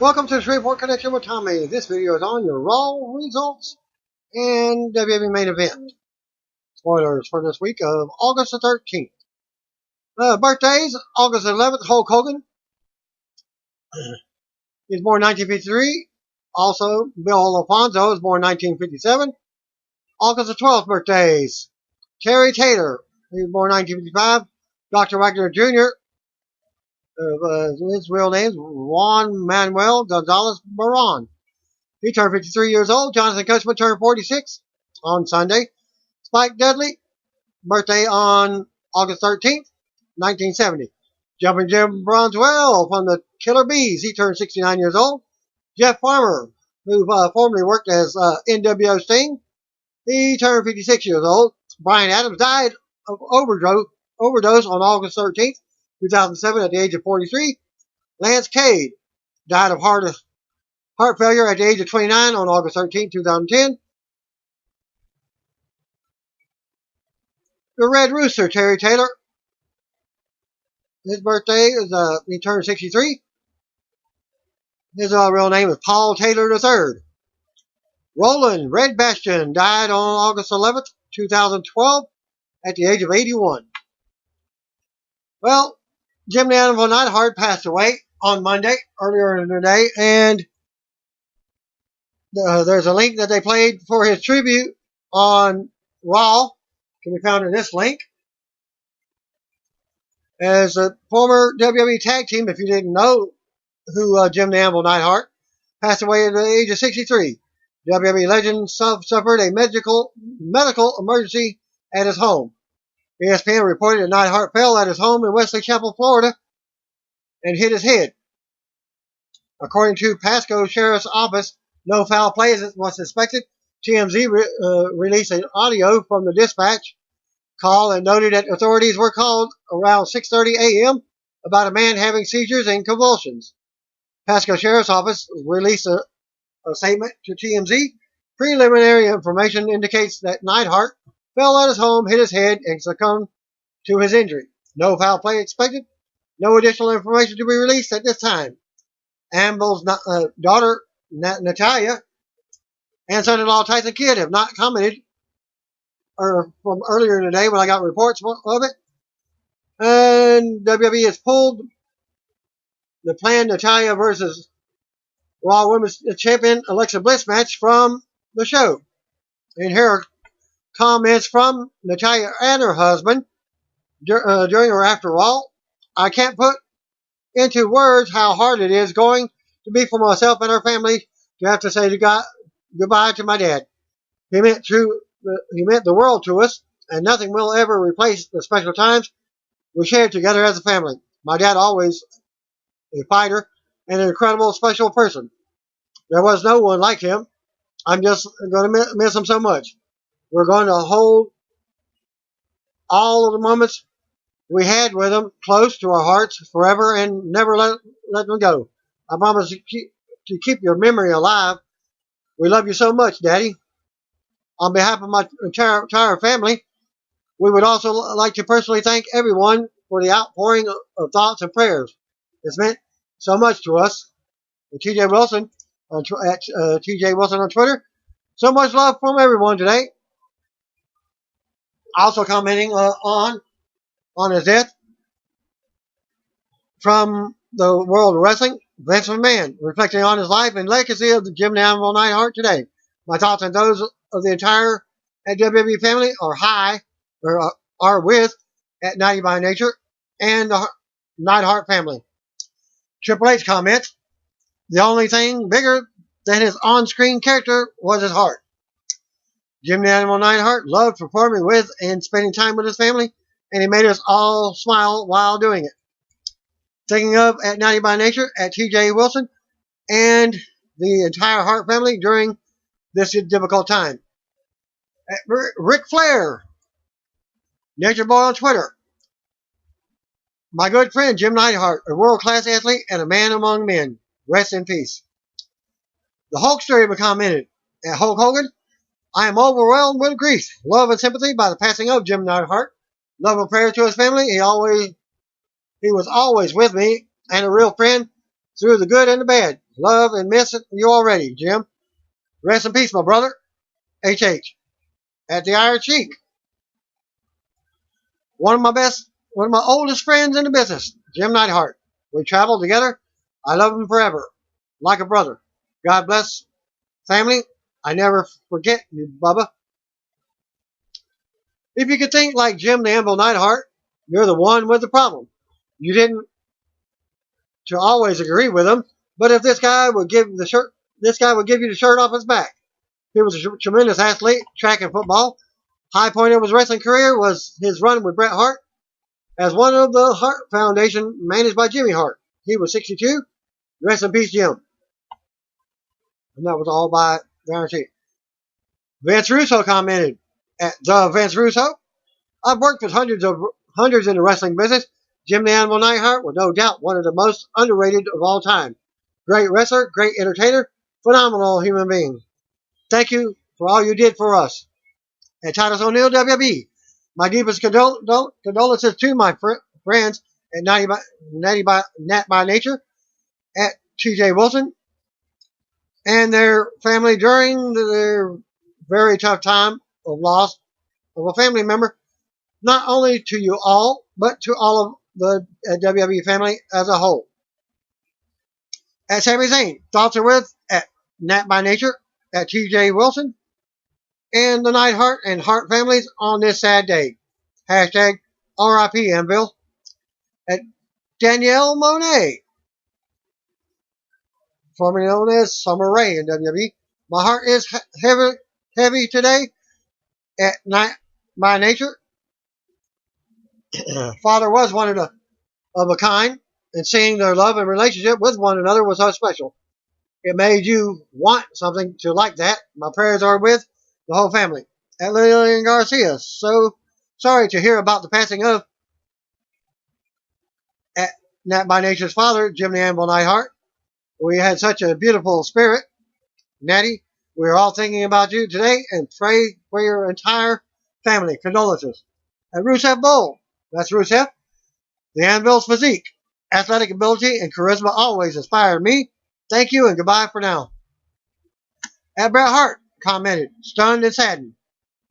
Welcome to the Shreveport Connection with Tommy. This video is on your Raw results and WWE main event. Spoilers for this week of August the 13th. Birthdays, August 11th, Hulk Hogan. He was born in 1953. Also, Bill Alfonso was born in 1957. August the 12th birthdays. Terry Taylor. He was born in 1955. Dr. Wagner Jr. His real name is Juan Manuel Gonzalez Baron. He turned 53 years old. Jonathan Coachman turned 46 on Sunday. Spike Dudley, birthday on August 13th, 1970. Jumping Jim Bronswell from the Killer Bees. He turned 69 years old. Jeff Farmer, who formerly worked as NWO Sting. He turned 56 years old. Brian Adams died of overdose on August 13th. 2007 at the age of 43. Lance Cade died of heart failure at the age of 29 on August 13, 2010. The Red Rooster, Terry Taylor. His birthday is, he turned 63. His real name is Paul Taylor III. Roland Red Bastion died on August 11th, 2012 at the age of 81. Well, Jim the Anvil Neidhart passed away on Monday, earlier in the day, and there's a link that they played for his tribute on Raw. Can be found in this link. As a former WWE tag team, if you didn't know who Jim the Anvil Neidhart, passed away at the age of 63. WWE legend suffered a medical emergency at his home. ESPN reported that Neidhart fell at his home in Wesley Chapel, Florida, and hit his head. According to Pasco Sheriff's Office, no foul play was suspected. TMZ released an audio from the dispatch call and noted that authorities were called around 6:30 a.m. about a man having seizures and convulsions. Pasco Sheriff's Office released a statement to TMZ. Preliminary information indicates that Neidhart fell at his home, hit his head, and succumbed to his injury. No foul play expected. No additional information to be released at this time. Anvil's daughter, Natalia, and son-in-law, Tyson Kidd, have not commented from earlier in the day when I got reports of it. And WWE has pulled the planned Natalia versus Raw Women's Champion Alexa Bliss match from the show. And here are comments from Natalia and her husband during or after Raw. I can't put into words how hard it is going to be for myself and our family to have to say goodbye to my dad. He meant the world to us, and nothing will ever replace the special times we shared together as a family. My dad always a fighter and an incredible special person. There was no one like him. I'm just going to miss him so much. We're going to hold all of the moments we had with him close to our hearts forever and never let them go. I promise to keep your memory alive. We love you so much, Daddy. On behalf of my entire family, we would also like to personally thank everyone for the outpouring of thoughts and prayers. It's meant so much to us. TJ Wilson, at TJ Wilson on Twitter. So much love from everyone today. Also commenting on his death from the world of wrestling, Vince McMahon, reflecting on his life and legacy of the Jim the Anvil Neidhart today. My thoughts on those of the entire WWE family are with at 90 by Nature and the Neidhart family. Triple H comments, the only thing bigger than his on-screen character was his heart. Jim the Anvil Neidhart loved performing with and spending time with his family, and he made us all smile while doing it. Thinking of at 90 by Nature, at TJ Wilson, and the entire Hart family during this difficult time. At Ric Flair, Nature Boy on Twitter. My good friend Jim Neidhart, a world-class athlete and a man among men. Rest in peace. The Hulkster commented, at Hulk Hogan, I am overwhelmed with grief, love, and sympathy by the passing of Jim Neidhart. Love and prayer to his family. He was always with me and a real friend through the good and the bad. Love and miss you already, Jim. Rest in peace, my brother. HH. At the Iron Cheek. One of my oldest friends in the business, Jim Neidhart. We traveled together. I love him forever. Like a brother. God bless family. I never forget you, Bubba. If you could think like Jim the Anvil Neidhart, you're the one with the problem. You didn't to always agree with him, but if this guy would give you the shirt off his back. He was a tremendous athlete, track and football. High point of his wrestling career was his run with Bret Hart as one of the Hart Foundation managed by Jimmy Hart. He was 62. Rest in peace, Jim. And that was all by the Iron Sheik. Vince Russo commented at the Vince Russo. I've worked with hundreds in the wrestling business. Jim the Anvil Neidhart was no doubt one of the most underrated of all time. Great wrestler, great entertainer, phenomenal human being. Thank you for all you did for us. At Titus O'Neil, WWE, my deepest condolences to my friends at Nat by Nature, at TJ Wilson, and their family during their very tough time of loss of a family member, not only to you all, but to all of the WWE family as a whole. At Sami Zayn, thoughts are with at Nat by Nature, at TJ Wilson, and the Neidhart and Hart families on this sad day. Hashtag RIP Anvil. At Danielle Monet, formerly known as Summer Rae in WWE. My heart is heavy today. At Night by Nature, Father was one of a kind, and seeing their love and relationship with one another was so special. It made you want something to like that. My prayers are with the whole family. At Lillian Garcia, so sorry to hear about the passing of at Nat by Nature's father, Jim the Anvil Neidhart. We had such a beautiful spirit. Natty, we are all thinking about you today and pray for your entire family. Condolences. At Rusev Bull, that's Rusev. The Anvil's physique, athletic ability, and charisma always inspired me. Thank you and goodbye for now. At Bret Hart commented, stunned and saddened.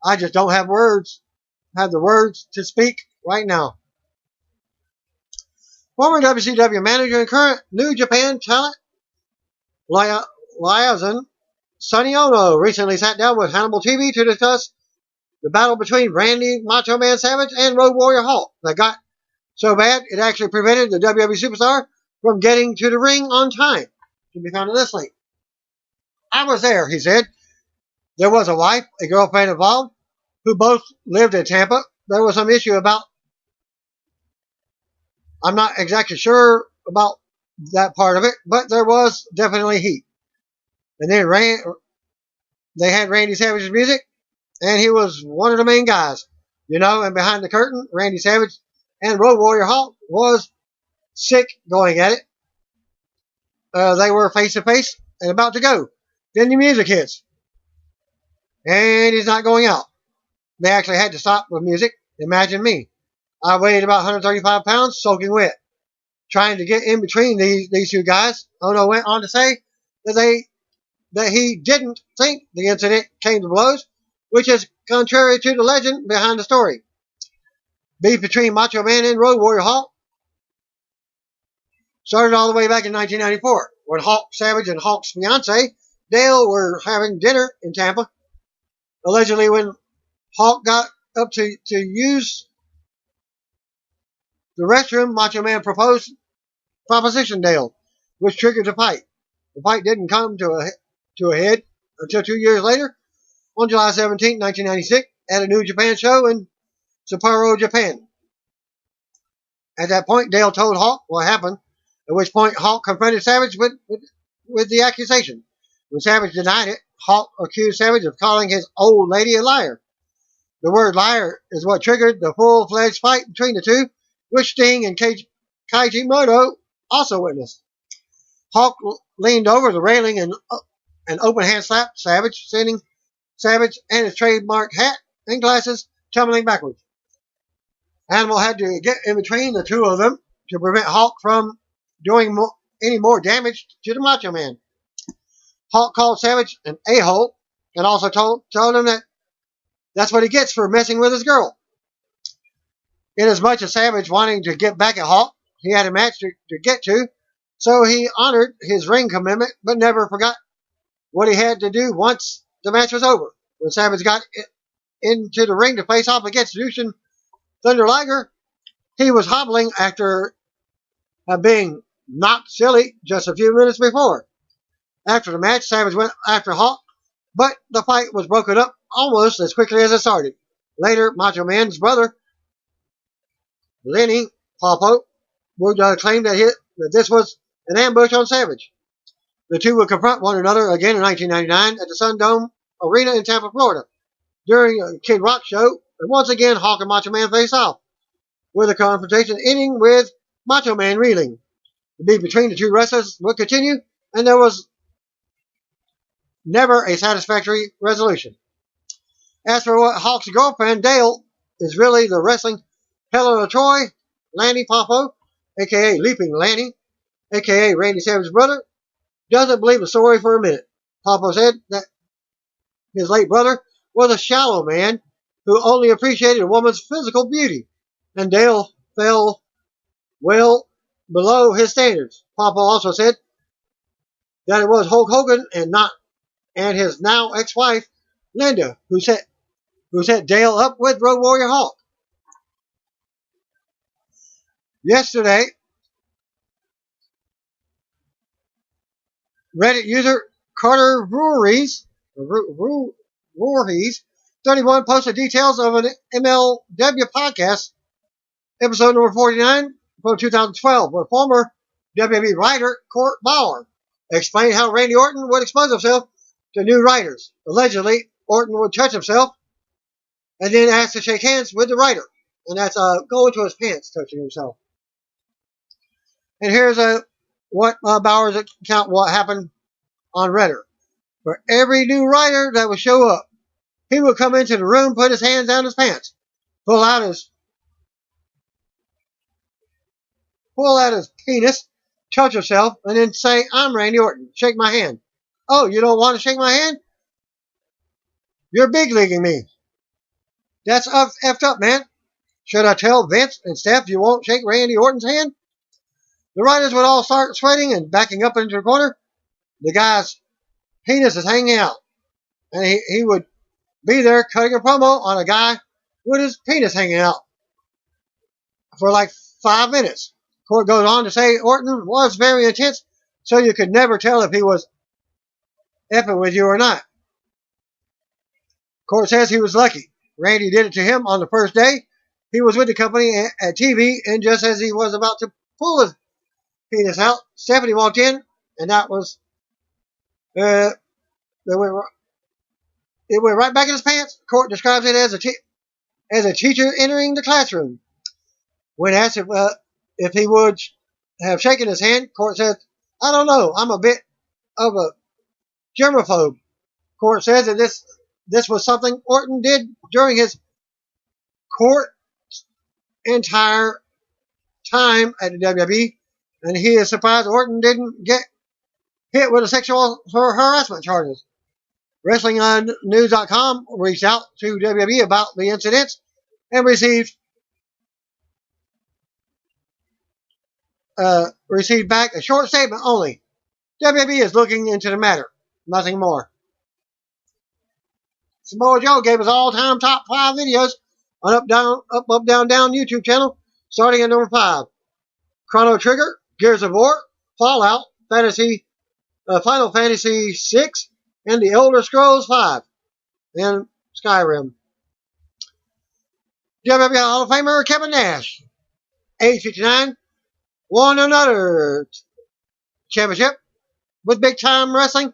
I just don't have the words to speak right now. Former WCW manager and current New Japan talent, liaison Sonny Onoo recently sat down with Hannibal TV to discuss the battle between Randy Macho Man Savage and Road Warrior Hulk that got so bad it actually prevented the WWE superstar from getting to the ring on time. Can be found in this link. I was there, he said. There was a wife, a girlfriend involved, who both lived in Tampa. There was some issue about, I'm not exactly sure about that part of it, but there was definitely heat. And then they had Randy Savage's music, and he was one of the main guys. You know, and behind the curtain, Randy Savage and Road Warrior Hulk was sick going at it. They were face to face and about to go. Then the music hits. And he's not going out. They actually had to stop with music. Imagine me. I weighed about 135 pounds, soaking wet, trying to get in between these two guys. Ono went on to say that he didn't think the incident came to blows, which is contrary to the legend behind the story. Beef between Macho Man and Road Warrior Hulk started all the way back in 1994, when Hulk Savage and Hulk's fiancee, Dale, were having dinner in Tampa. Allegedly, when Hulk got up to use the restroom, Macho Man propositioned Dale, which triggered the fight. The fight didn't come to a head until 2 years later, on July 17, 1996, at a New Japan show in Sapporo, Japan. At that point, Dale told Hulk what happened, at which point Hulk confronted Savage with the accusation. When Savage denied it, Hulk accused Savage of calling his old lady a liar. The word liar is what triggered the full-fledged fight between the two, which Sting and Keiji Muto also witnessed. Hulk leaned over the railing and open hand slapped Savage, sending Savage and his trademark hat and glasses tumbling backwards. Animal had to get in between the two of them to prevent Hulk from doing any more damage to the Macho Man. Hulk called Savage an a-hole and also told him that that's what he gets for messing with his girl. In as much as Savage wanting to get back at Hulk, he had a match to get to, so he honored his ring commitment but never forgot what he had to do once the match was over. When Savage got into the ring to face off against Jushin Thunder Liger, he was hobbling after being knocked silly just a few minutes before. After the match, Savage went after Hulk, but the fight was broken up almost as quickly as it started. Later, Macho Man's brother, Lenny Popo, would claim that this was an ambush on Savage. The two would confront one another again in 1999 at the Sun Dome Arena in Tampa, Florida, during a Kid Rock show, and once again Hulk and Macho Man faced off, with a confrontation ending with Macho Man reeling. The beef between the two wrestlers would continue, and there was never a satisfactory resolution. As for what Hulk's girlfriend, Dale, is really the wrestling Helen of Troy, Lanny Popo, a.k.a. Leaping Lanny, a.k.a. Randy Savage's brother, doesn't believe the story for a minute. Popo said that his late brother was a shallow man who only appreciated a woman's physical beauty, and Dale fell well below his standards. Popo also said that it was Hulk Hogan and his now ex-wife, Linda, who set Dale up with Road Warrior Hulk. Yesterday, Reddit user Carter Voorhees 31 posted details of an MLW Podcast, episode number 49 from 2012, where former WWE Writer Court Bauer explained how Randy Orton would expose himself to new writers. Allegedly, Orton would touch himself and then ask to shake hands with the writer. And that's go into his pants, touching himself. And here's what Bauer's account what happened on Reddit. For every new writer that would show up, he would come into the room, put his hands down his pants, pull out his penis, touch himself, and then say, "I'm Randy Orton. Shake my hand." "Oh, you don't want to shake my hand? You're big leaguing me." That's effed up, man. Should I tell Vince and Steph you won't shake Randy Orton's hand? The writers would all start sweating and backing up into the corner. The guy's penis is hanging out. And he would be there cutting a promo on a guy with his penis hanging out for like 5 minutes. Court goes on to say Orton was very intense, so you could never tell if he was effing with you or not. Court says he was lucky. Randy did it to him on the first day. He was with the company at TV, and just as he was about to pull his penis out, Stephanie walked in, and that was it went right back in his pants. Court describes it as a teacher entering the classroom. When asked if he would have shaken his hand, Court said, "I don't know. I'm a bit of a germaphobe." Court says that this was something Orton did during his court entire time at the WWE, and he is surprised Orton didn't get hit with a sexual harassment charges. WrestlingOnNews.com reached out to WWE about the incidents and received back a short statement only. WWE is looking into the matter. Nothing more. Samoa Joe gave his all-time top 5 videos on UpUpDownDown YouTube channel, starting at number 5. Chrono Trigger, Gears of War, Fallout, Final Fantasy VI, and The Elder Scrolls V, and Skyrim. WWE Hall of Famer Kevin Nash, age 59, won another championship with Big Time Wrestling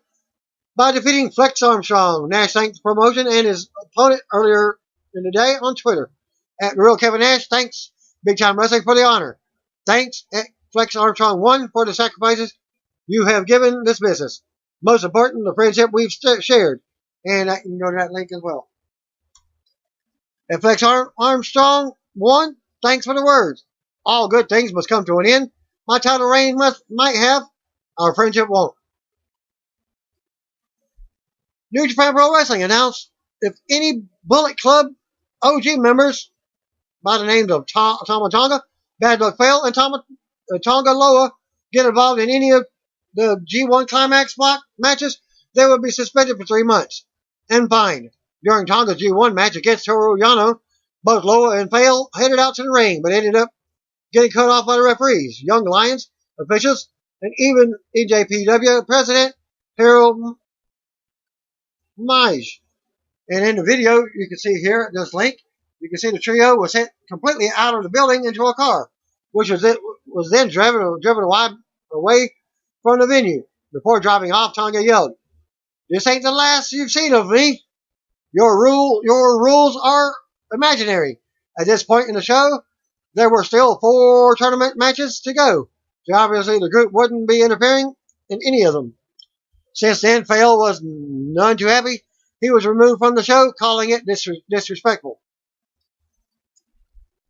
by defeating Flex Armstrong. Nash thanked the promotion and his opponent earlier in the day on Twitter. At Real Kevin Nash thanks Big Time Wrestling for the honor. Thanks at Flex Armstrong 1 for the sacrifices you have given this business. Most important, the friendship we've shared. And I can go to that link as well. At Flex Armstrong 1, thanks for the words. All good things must come to an end. My title reign might have. Our friendship won't. New Japan Pro Wrestling announced if any Bullet Club OG members by the names of Tama Tonga, Bad Luck Fail, and Tonga Loa get involved in any of the G1 Climax block matches, they will be suspended for 3 months and fined. During Tonga's G1 match against Toru Yano, both Loa and Fail headed out to the ring, but ended up getting cut off by the referees, Young Lions, officials, and even NJPW President Harold Maj. And in the video, you can see here, this link, you can see the trio was sent completely out of the building into a car, which was then driven away from the venue. Before driving off, Tonga yelled, "This ain't the last you've seen of me. Your rules are imaginary." At this point in the show, there were still 4 tournament matches to go, so obviously the group wouldn't be interfering in any of them. Since then, Fail was none too happy. He was removed from the show, calling it disrespectful.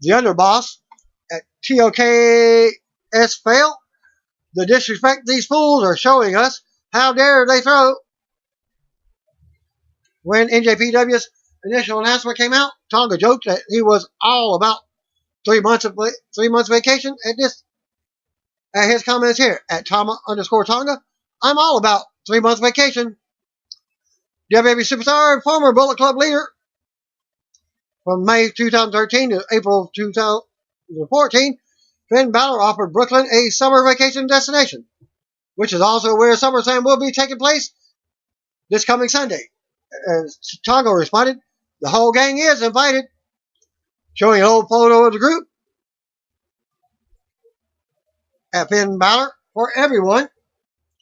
The underboss at TOKS Fail, "The disrespect these fools are showing us. How dare they throw?" When NJPW's initial announcement came out, Tonga joked that he was all about 3 months vacation. At his comments here at Tama_Tonga, "I'm all about 3 months vacation." WWE superstar and former Bullet Club leader from May 2013 to April 2014, Finn Balor offered Brooklyn a summer vacation destination, which is also where SummerSlam will be taking place this coming Sunday. As Tonga responded, "The whole gang is invited," showing an old photo of the group at Finn Balor for everyone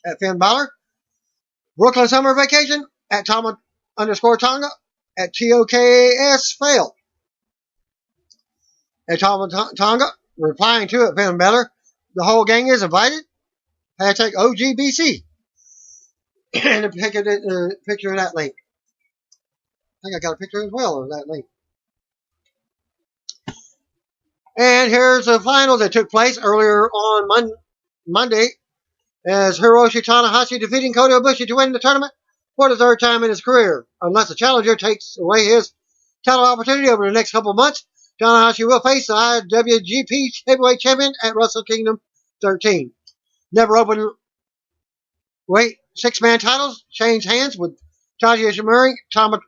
at Finn Balor. Brooklyn summer vacation at Tama_Tonga at TOKS Fail. And Tonga replying to it, Finn Balor, "The whole gang is invited." Hashtag OGBC. And a picture of that link. I think I got a picture as well of that link. And here's the finals that took place earlier on Monday, as Hiroshi Tanahashi defeating Kota Ibushi to win the tournament for the 3rd time in his career. Unless the challenger takes away his title opportunity over the next couple of months, Tanahashi will face the IWGP Heavyweight Champion at Wrestle Kingdom 13. Never open weight 6-man titles changed hands, with Taiji Ishimori, Tonga,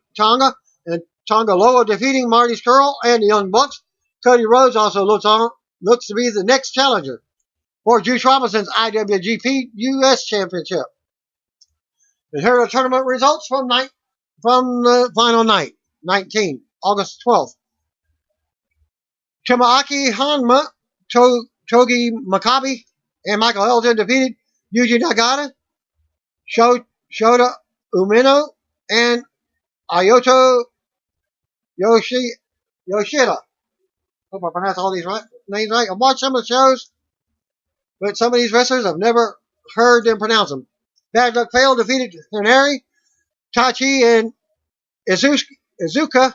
and Tonga Loa defeating Marty Scurll and the Young Bucks. Cody Rhodes also looks to be the next challenger for Juice Robinson's IWGP US Championship. And here are the tournament results from the final night, 19, August 12th. Tomoaki Honma, Togi Makabe, and Michael Elgin defeated Yuji Nagata, Shota Umino, and Ayoto Yoshida. Hope I pronounced all these names right. I've watched some of the shows, but some of these wrestlers I've never heard them pronounce them. Bad Luck Fail defeated Henare. Tachi and Izuka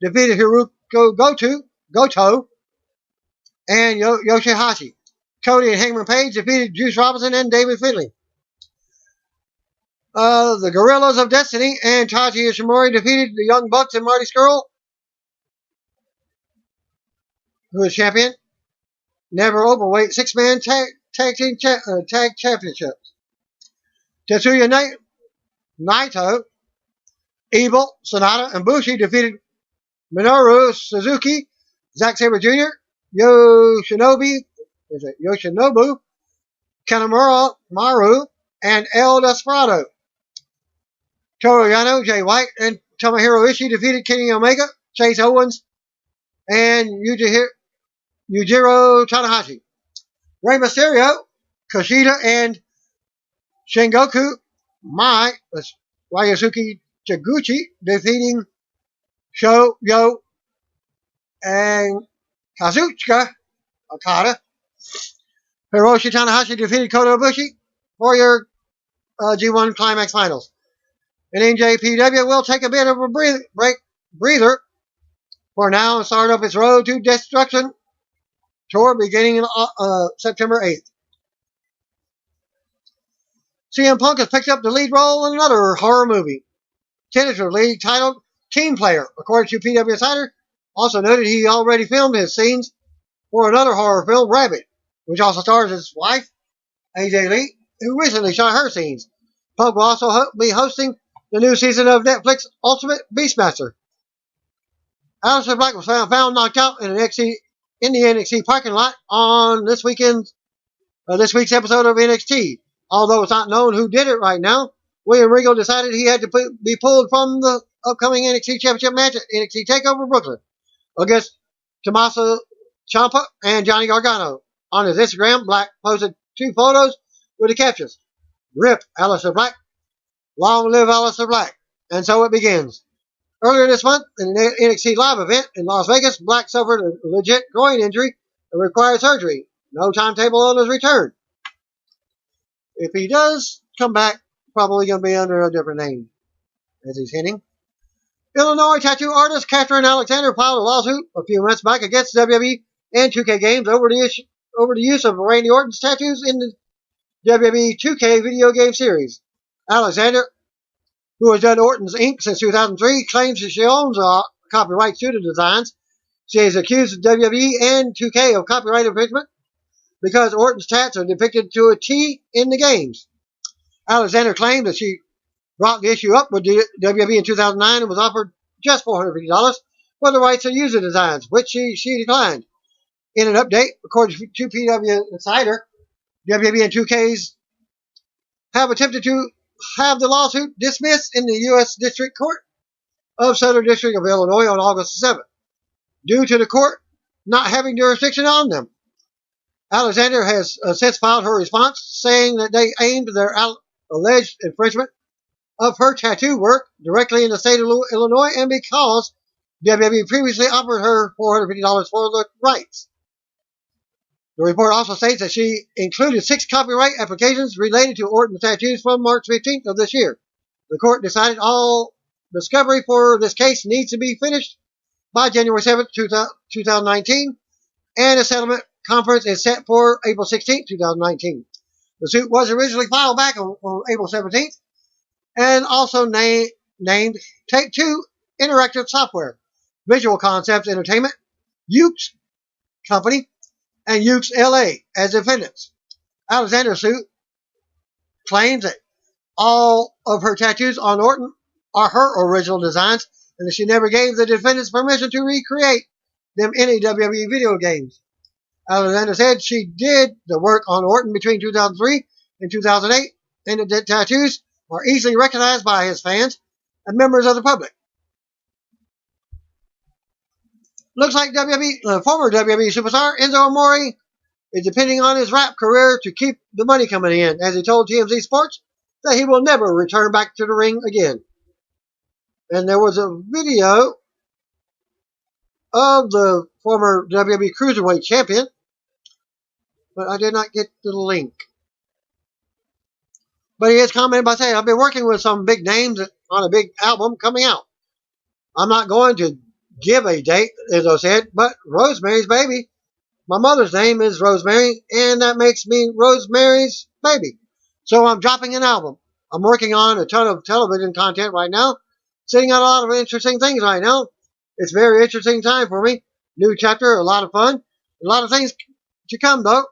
defeated Hiroki Goto and Yoshihashi. Cody and Hangman Page defeated Juice Robinson and David Finlay. The Gorillas of Destiny and Taiji Ishimori defeated the Young Bucks and Marty Scurll, who is champion. Never Openweight 6-man tag championships. Tetsuya Naito, Evil, Sonata, and Bushi defeated Minoru Suzuki, Zack Sabre Jr., Yoshinobu Kanemaru, Maru, and El Desperado. Toru Yano, Jay White, and Tomohiro Ishii defeated Kenny Omega, Chase Owens, and Yujiro Tanahashi. Rey Mysterio, Kushida, and Shingoku Ryusuke Taguchi defeating Yo and Kazuchika Okada. Hiroshi Tanahashi defeated Kota Ibushi for your G1 Climax Finals. And NJPW will take a bit of a breather for now and start up its Road to Destruction tour beginning in September 8th. CM Punk has picked up the lead role in another horror movie. tentatively titled Team Player. According to PW Insider, also noted he already filmed his scenes for another horror film, Rabbit, which also stars his wife, AJ Lee, who recently shot her scenes. Punk will also be hosting the new season of Netflix Ultimate Beastmaster. Aleister Black was found knocked out in the NXT parking lot on this week's episode of NXT. Although it's not known who did it right now, William Regal decided he had to be pulled from the upcoming NXT Championship match at NXT TakeOver Brooklyn against Tommaso Ciampa and Johnny Gargano. On his Instagram, Black posted 2 photos with the captions, "Rip Aleister Black, long live Aleister Black." And so it begins. Earlier this month, in an NXT Live event in Las Vegas, Black suffered a legit groin injury and required surgery. No timetable on his return. If he does come back, probably going to be under a different name, as he's hinting. Illinois tattoo artist Catherine Alexander filed a lawsuit a few months back against WWE and 2K Games over the use of Randy Orton's tattoos in the WWE 2K video game series. Alexander, who has done Orton's ink since 2003, claims that she owns copyrights to the designs. She has accused WWE and 2K of copyright infringement because Orton's tats are depicted to a T in the games. Alexander claimed that she brought the issue up with WWE in 2009 and was offered just $450 for the rights to use the designs, which she declined. In an update, according to PW Insider, WWE and 2Ks have attempted to have the lawsuit dismissed in the U.S. District Court of Southern District of Illinois on August 7th, due to the court not having jurisdiction on them. Alexander has since filed her response, saying that they aimed their alleged infringement of her tattoo work directly in the state of Illinois, and because WWE previously offered her $450 for the rights. The report also states that she included 6 copyright applications related to Orton's tattoos from March 15th of this year. The court decided all discovery for this case needs to be finished by January 7th, 2019, and a settlement conference is set for April 16th, 2019. The suit was originally filed back on April 17th and also named Take-Two Interactive Software, Visual Concepts Entertainment, Ukes Company, and Ukes LA as defendants. Alexander's suit claims that all of her tattoos on Orton are her original designs and that she never gave the defendants permission to recreate them in any WWE video games. Alexander said she did the work on Orton between 2003 and 2008, and the tattoos are easily recognized by his fans and members of the public. Looks like former WWE superstar Enzo Amore is depending on his rap career to keep the money coming in, as he told TMZ Sports that he will never return back to the ring again. And there was a video of the former WWE Cruiserweight Champion, but I did not get the link. But he has commented by saying, "I've been working with some big names on a big album coming out. I'm not going to give a date," as I said, "but Rosemary's Baby. My mother's name is Rosemary, and that makes me Rosemary's Baby. So I'm dropping an album. I'm working on a ton of television content right now, sitting on a lot of interesting things right now. It's a very interesting time for me. New chapter, a lot of fun. A lot of things to come, though.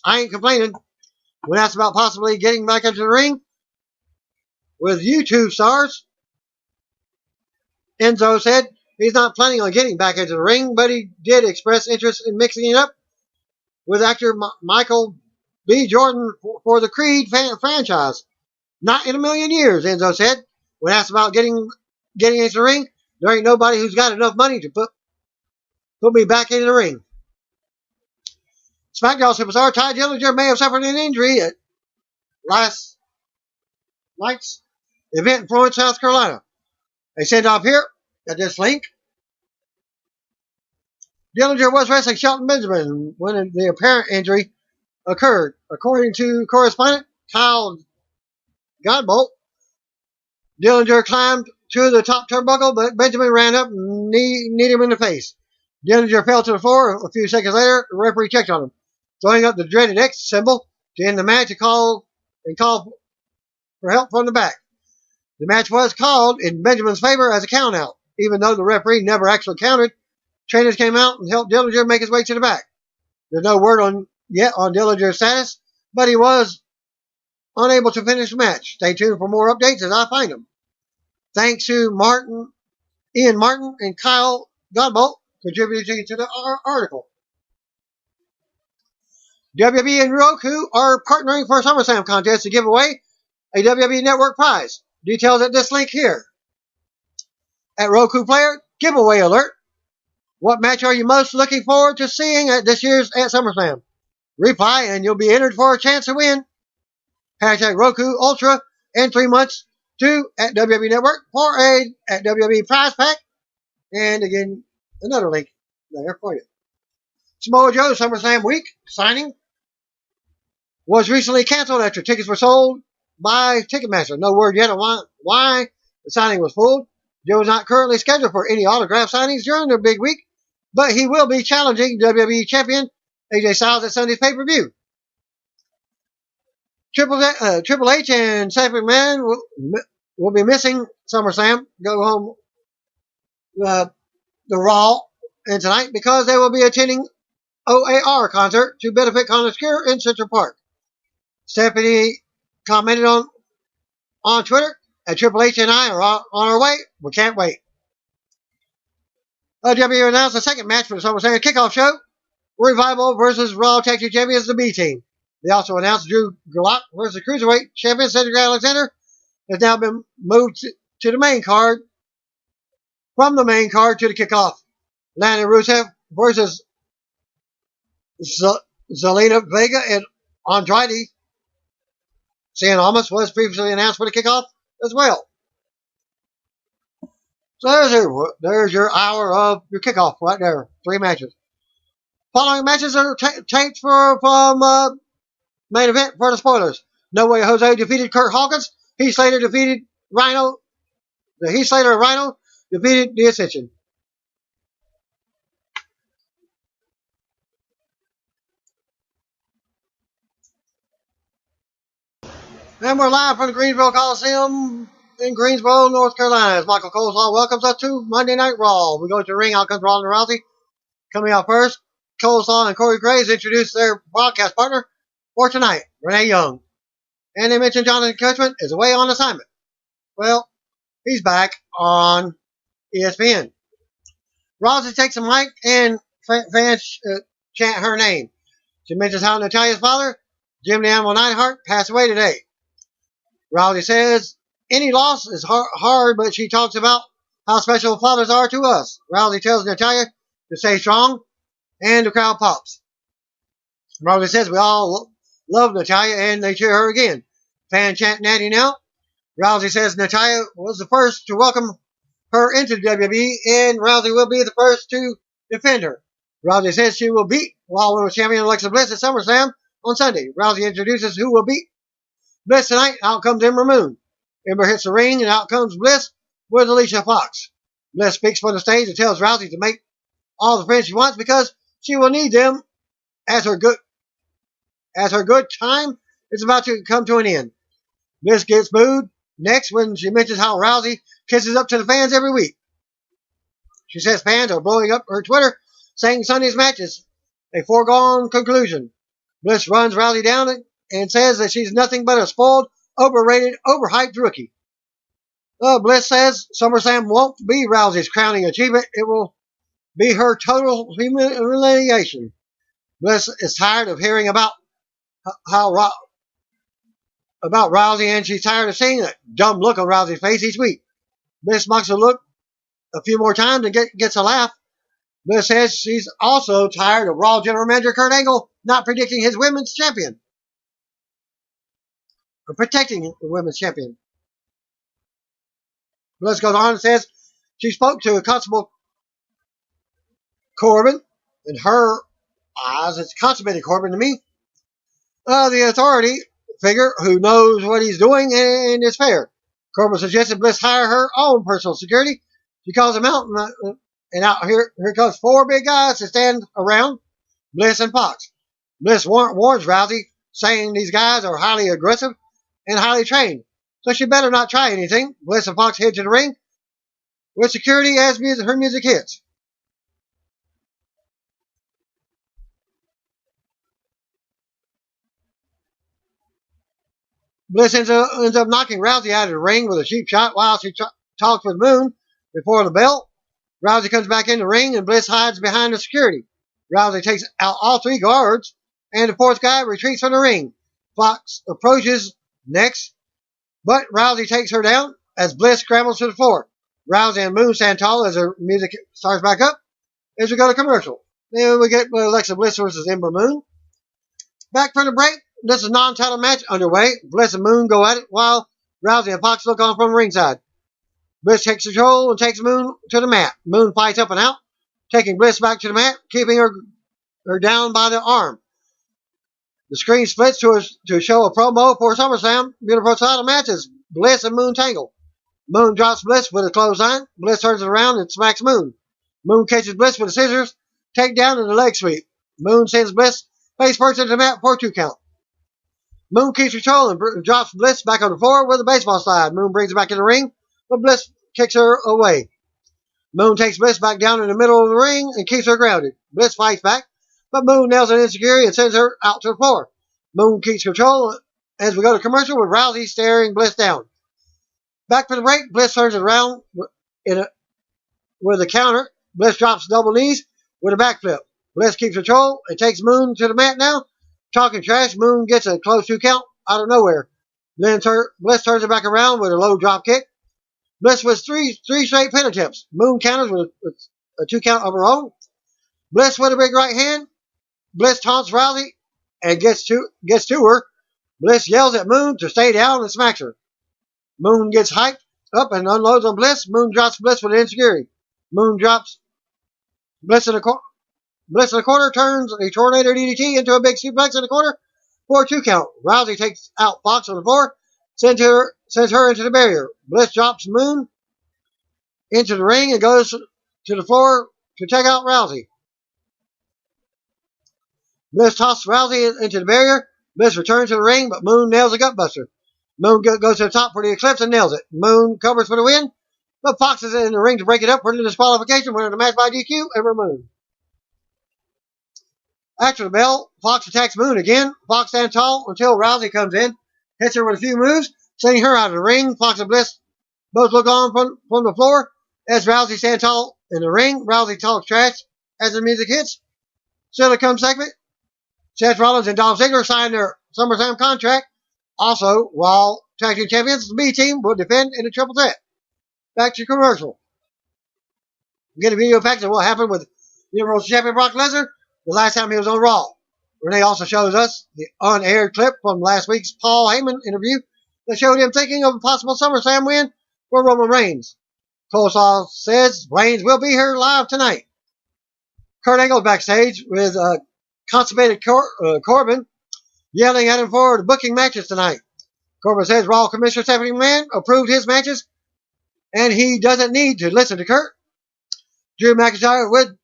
I ain't complaining." When asked about possibly getting back into the ring with YouTube stars, Enzo said he's not planning on getting back into the ring, but he did express interest in mixing it up with actor Michael B. Jordan for the Creed franchise. "Not in a million years," Enzo said. When asked about getting into the ring, "There ain't nobody who's got enough money to put me back in the ring." SmackDown superstar Ty Dillinger may have suffered an injury at last night's event in Florence, South Carolina. They send off here at this link. Dillinger was wrestling Shelton Benjamin when the apparent injury occurred. According to correspondent Kyle Godbolt, Dillinger climbed to the top turnbuckle, but Benjamin ran up and kneed him in the face. Dillinger fell to the floor. A few seconds later, the referee checked on him, throwing up the dreaded X symbol to end the match and call for help from the back. The match was called in Benjamin's favor as a countout. Even though the referee never actually counted, trainers came out and helped Dillinger make his way to the back. There's no word yet on Dillinger's status, but he was unable to finish the match. Stay tuned for more updates as I find them. Thanks to Ian Martin and Kyle Godbolt contributing to the article. WWE and Roku are partnering for a SummerSlam contest to give away a WWE Network prize. Details at this link here. At Roku Player, giveaway alert. What match are you most looking forward to seeing at this year's at SummerSlam? Reply and you'll be entered for a chance to win. Hashtag Roku Ultra and 3 months to at WWE Network for a at WWE prize pack. And again, another link there for you. Samoa Joe SummerSlam week signing was recently canceled after tickets were sold by Ticketmaster. No word yet on why the signing was pulled. Joe is not currently scheduled for any autograph signings during their big week, but he will be challenging WWE Champion AJ Styles at Sunday's pay-per-view. Triple H and Seth McMahon will be missing SummerSlam. Go home the Raw and tonight because they will be attending OAR concert to benefit Connoisseur in Central Park. Stephanie commented on Twitter, and Triple H and I are on our way. We can't wait. WWE announced the second match for the SummerSlam kickoff show, Revival versus Raw Tag Team Champions, the B Team. They also announced Drew Gulak versus Cruiserweight Champion Cedric Alexander has now been moved to the main card, from the main card to the kickoff. Lana Rusev versus Zelina Vega and Andrade Cien Almas was previously announced for the kickoff as well. So there's your hour of your kickoff right there. 3 matches. Following matches are taped from main event for the spoilers. No Way Jose defeated Kurt Hawkins. Heath Slater defeated Rhino. The Heath Slater and Rhino defeated the Ascension. And we're live from the Greensboro Coliseum in Greensboro, North Carolina. As Michael Coleslaw welcomes us to Monday Night Raw. We go to the ring. Out comes Ronda Rousey. Coming out first, Coleslaw and Corey Graves introduce their podcast partner for tonight, Renee Young. And they mention Jonathan Coachman is away on assignment. Well, he's back on ESPN. Rousey takes the mic and fans chant her name. She mentions how Natalia's father, Jim the Animal Neidhart, passed away today. Rousey says any loss is hard, but she talks about how special fathers are to us. Rousey tells Natalya to stay strong, and the crowd pops. Rousey says we all love Natalya, and they cheer her again. Fan chant Natty now. Rousey says Natalya was the first to welcome her into the WWE, and Rousey will be the first to defend her. Rousey says she will beat Raw Women's Champion Alexa Bliss at SummerSlam on Sunday. Rousey introduces who will beat Bliss tonight. Out comes Ember Moon. Ember hits the ring, and out comes Bliss with Alicia Fox. Bliss speaks from the stage and tells Rousey to make all the friends she wants because she will need them as her good time is about to come to an end. Bliss gets booed next when she mentions how Rousey kisses up to the fans every week. She says fans are blowing up her Twitter, saying Sunday's match is a foregone conclusion. Bliss runs Rousey down and says that she's nothing but a spoiled, overrated, overhyped rookie. Bliss says SummerSlam won't be Rousey's crowning achievement. It will be her total humiliation. Bliss is tired of hearing about Rousey, and she's tired of seeing that dumb look on Rousey's face each week. Bliss mocks the look a few more times and gets a laugh. Bliss says she's also tired of Raw General Manager Kurt Angle not predicting his women's champion. Or protecting the women's champion. Bliss goes on and says she spoke to Constable Corbin. In her eyes, it's consummated Corbin to me. The authority figure who knows what he's doing and is fair. Corbin suggested Bliss hire her own personal security. She calls him out, and out here comes 4 big guys to stand around Bliss and Fox. Bliss warns Rousey, saying these guys are highly aggressive and highly trained. so she better not try anything. Bliss and Fox head to the ring with security as her music hits. Bliss ends up knocking Rousey out of the ring with a cheap shot while she talks with Moon before the bell. Rousey comes back in the ring and Bliss hides behind the security. Rousey takes out all 3 guards and the 4th guy retreats from the ring. Fox approaches next, but Rousey takes her down as Bliss scrambles to the floor. Rousey and Moon stand tall as her music starts back up as we go to commercial. Then we get Alexa Bliss versus Ember Moon. Back from the break. This is a non-title match underway. Bliss and Moon go at it while Rousey and Fox look on from ringside. Bliss takes control and takes Moon to the mat. Moon fights up and out, taking Bliss back to the mat, keeping her down by the arm. The screen splits to show a promo for SummerSlam Universal title matches. Bliss and Moon tangle. Moon drops Bliss with a clothesline. Bliss turns it around and smacks Moon. Moon catches Bliss with the scissors, takedown and a leg sweep. Moon sends Bliss face first into the mat for a 2 count. Moon keeps control and drops Bliss back on the floor with a baseball slide. Moon brings her back in the ring, but Bliss kicks her away. Moon takes Bliss back down in the middle of the ring and keeps her grounded. Bliss fights back, but Moon nails an insecurity and sends her out to the floor. Moon keeps control as we go to commercial with Rousey staring Bliss down. Back for the break, Bliss turns it around with a counter. Bliss drops double knees with a backflip. Bliss keeps control and takes Moon to the mat now. Talking trash, Moon gets a close 2 count out of nowhere. Then Bliss turns it back around with a low drop kick. Bliss with three straight pin attempts. Moon counters with a 2 count of her own. Bliss with a big right hand. Bliss taunts Rousey and gets to her. Bliss yells at Moon to stay down and smacks her. Moon gets hyped up and unloads on Bliss. Moon drops Bliss with an insecurity. Moon drops Bliss in the corner. Bliss in the corner turns a tornado DDT into a big suplex in the corner for a 2 count. Rousey takes out Fox on the floor, sends her into the barrier. Bliss drops Moon into the ring and goes to the floor to take out Rousey. Bliss tosses Rousey into the barrier. Bliss returns to the ring, but Moon nails a gutbuster. Moon goes to the top for the Eclipse and nails it. Moon covers for the win, but Fox is in the ring to break it up for the disqualification, winning the match by DQ, Ember Moon. After the bell, Fox attacks Moon again. Fox stands tall until Rousey comes in, hits her with a few moves, sending her out of the ring. Fox and Bliss both look on from the floor as Rousey stands tall in the ring. Rousey talks trash as the music hits. Still to come segment. Seth Rollins and Dolph Ziggler signed their SummerSlam contract. Also, Raw Tag Team Champions, the B Team, will defend in a triple threat. Back to commercial. We get a video package of what happened with Universal Champion Brock Lesnar the last time he was on Raw. Renee also shows us the unaired clip from last week's Paul Heyman interview that showed him thinking of a possible SummerSlam win for Roman Reigns. Coleslaw says Reigns will be here live tonight. Kurt Angle's backstage with constipated Corbin yelling at him for the booking matches tonight. Corbin says Raw Commissioner Stephanie McMahon approved his matches and he doesn't need to listen to Kurt. Drew McIntyre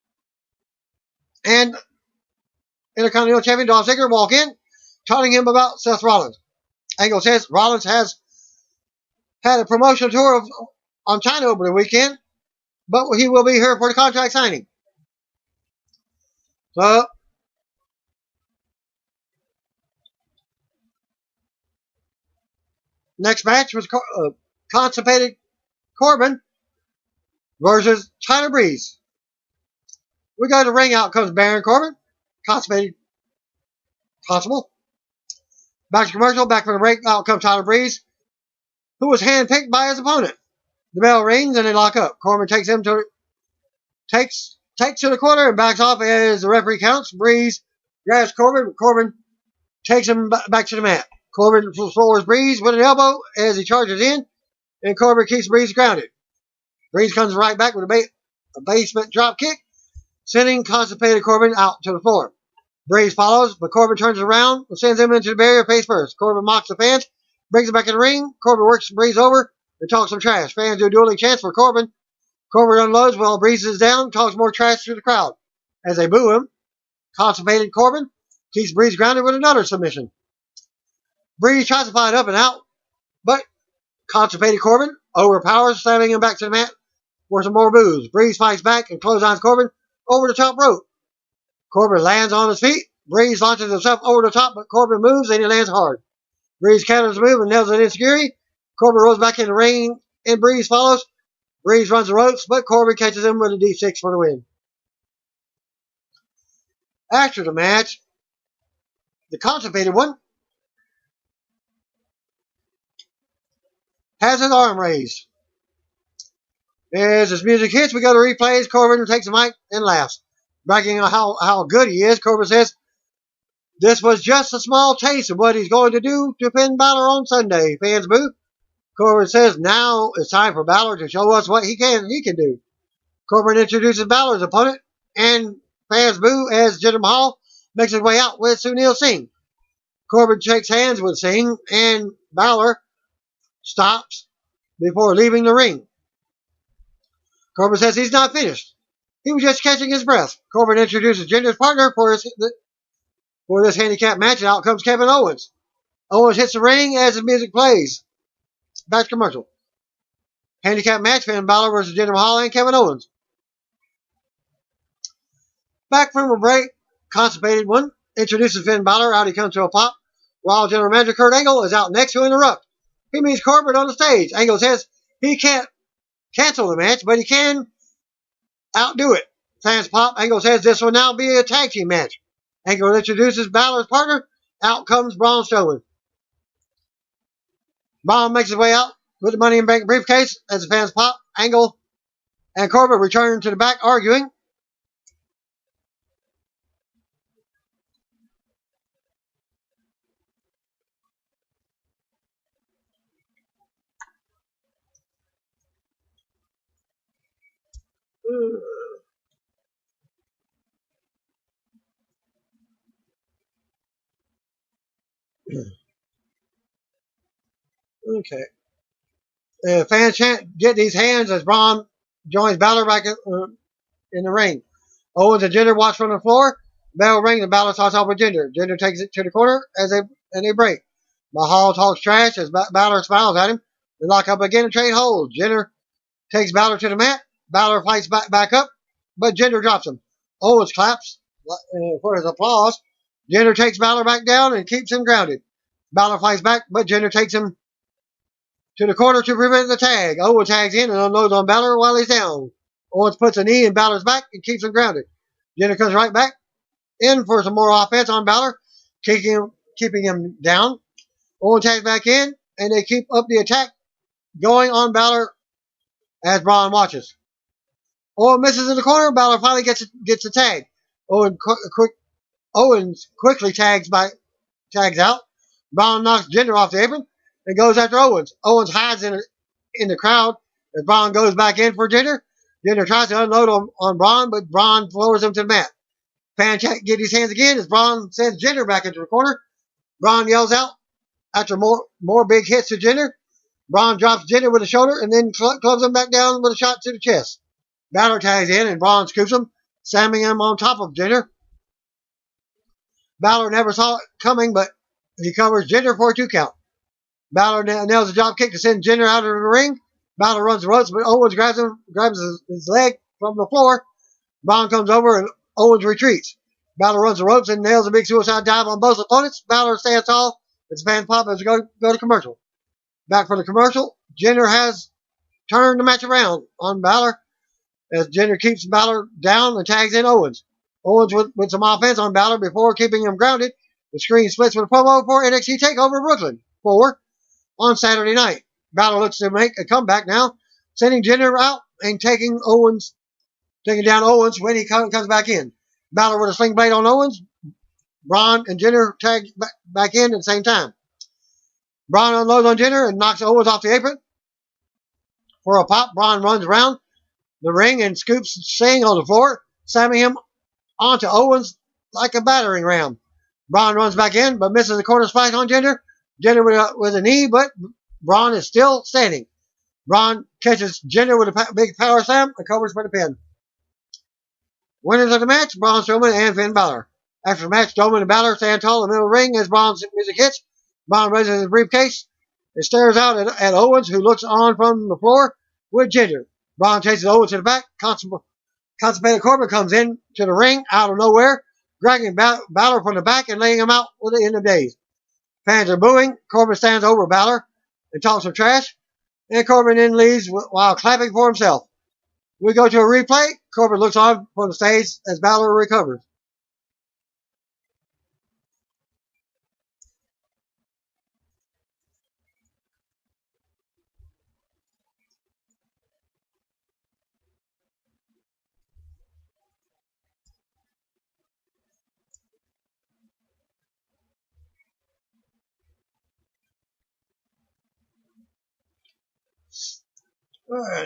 and Intercontinental Champion Dolph Ziggler walk in, taunting him about Seth Rollins. Angle says Rollins has had a promotional tour on China over the weekend, but he will be here for the contract signing. So, next match was constipated Corbin versus China Breeze. We go to the ring. Out comes Baron Corbin. Constipated. Possible. Back to commercial. Back from the break. Out comes Tyler Breeze, who was handpicked by his opponent. The bell rings and they lock up. Corbin takes to the corner and backs off as the referee counts. Breeze grabs Corbin. Corbin takes him back to the mat. Corbin floors Breeze with an elbow as he charges in, and Corbin keeps Breeze grounded. Breeze comes right back with a basement drop kick, sending constipated Corbin out to the floor. Breeze follows, but Corbin turns around and sends him into the barrier face first. Corbin mocks the fans, brings him back in the ring. Corbin works Breeze over and talks some trash. Fans do dueling chants for Corbin. Corbin unloads while Breeze is down, talks more trash to the crowd. As they boo him, constipated Corbin keeps Breeze grounded with another submission. Breeze tries to fight up and out, but Constipated Corbin overpowers, slamming him back to the mat for some more boos. Breeze fights back and clotheslines Corbin over the top rope. Corbin lands on his feet. Breeze launches himself over the top, but Corbin moves and he lands hard. Breeze counters the move and nails it in security. Corbin rolls back in the ring and Breeze follows. Breeze runs the ropes, but Corbin catches him with a D6 for the win. After the match, the Constipated one has his arm raised. As his music hits, we go to replays. Corbin takes the mic and laughs, bragging on how good he is. Corbin says, "This was just a small taste of what he's going to do to Finn Balor on Sunday." Fans boo. Corbin says, "Now it's time for Balor to show us what he can do." Corbin introduces Balor's opponent, and fans boo as Jinder Mahal makes his way out with Sunil Singh. Corbin shakes hands with Singh, and Balor stops before leaving the ring. Corbin says he's not finished. He was just catching his breath. Corbin introduces Jinder's partner for this handicap match, and out comes Kevin Owens. Owens hits the ring as the music plays. Back to commercial. Handicap match, Finn Balor versus Jinder Mahal and Kevin Owens. Back from a break, Constipated one introduces Finn Balor. Out he comes to a pop. While General Manager Kurt Angle is out next to interrupt. He meets Corbin on the stage. Angle says he can't cancel the match, but he can outdo it. Fans pop. Angle says this will now be a tag team match. Angle introduces Balor's partner. Out comes Braun Strowman. Braun makes his way out with the Money in the Bank briefcase as the fans pop. Angle and Corbin return to the back arguing. Okay. Fans chant, "Get these hands," as Braun joins Balor back in the ring. Owens and Jinder watch from the floor. Bell rings and Balor starts off with Jinder. Jinder takes it to the corner and they break. Mahal talks trash as Balor smiles at him. They lock up again and trade holds. Jinder takes Balor to the mat. Balor fights back up, but Jinder drops him. Owens claps for his applause. Jinder takes Balor back down and keeps him grounded. Balor fights back, but Jinder takes him to the corner to prevent the tag. Owens tags in and unloads on Balor while he's down. Owens puts a knee in Balor's back and keeps him grounded. Jinder comes right back in for some more offense on Balor, keeping him down. Owens tags back in, and they keep up the attack going on Balor as Braun watches. Owens misses in the corner. Balor finally gets the tag. Owens quickly tags out. Braun knocks Jinder off the apron and goes after Owens. Owens hides in the crowd as Braun goes back in for Jinder. Jinder tries to unload on Braun, but Braun floors him to the mat. Fans get his hands again as Braun sends Jinder back into the corner. Braun yells out after more big hits to Jinder. Braun drops Jinder with a shoulder and then clubs him back down with a shot to the chest. Balor tags in and Braun scoops him, slamming him on top of Jinder. Balor never saw it coming, but he covers Jinder for a 2 count. Balor nails a drop kick to send Jinder out of the ring. Balor runs the ropes, but Owens grabs his leg from the floor. Braun comes over and Owens retreats. Balor runs the ropes and nails a big suicide dive on both opponents. Balor stands tall. It's fan pop as we go to commercial. Back for the commercial. Jinder has turned the match around on Balor as Jinder keeps Balor down and tags in Owens. Owens with some offense on Balor before keeping him grounded. The screen splits with a promo for NXT TakeOver Brooklyn 4 on Saturday night. Balor looks to make a comeback now, sending Jinder out and taking down Owens when he comes back in. Balor with a sling blade on Owens. Braun and Jinder tag back in at the same time. Braun unloads on Jinder and knocks Owens off the apron. For a pop, Braun runs around the ring and scoops Singh on the floor, slamming him onto Owens like a battering ram. Braun runs back in, but misses the corner splash on Jinder. Jinder with a knee, but Braun is still standing. Braun catches Jinder with a big power slam and covers for the pin. Winners of the match, Braun Strowman and Finn Balor. After the match, Strowman and Balor stand tall in the middle of the ring as Braun's music hits. Braun raises his briefcase and stares out at Owens, who looks on from the floor with Ginger. Braun chases Owens to the back. Constipated Corbin comes in to the ring out of nowhere, dragging Balor from the back and laying him out with the end of days. Fans are booing. Corbin stands over Balor and talks some trash, and Corbin then leaves while clapping for himself. We go to a replay. Corbin looks on from the stage as Balor recovers.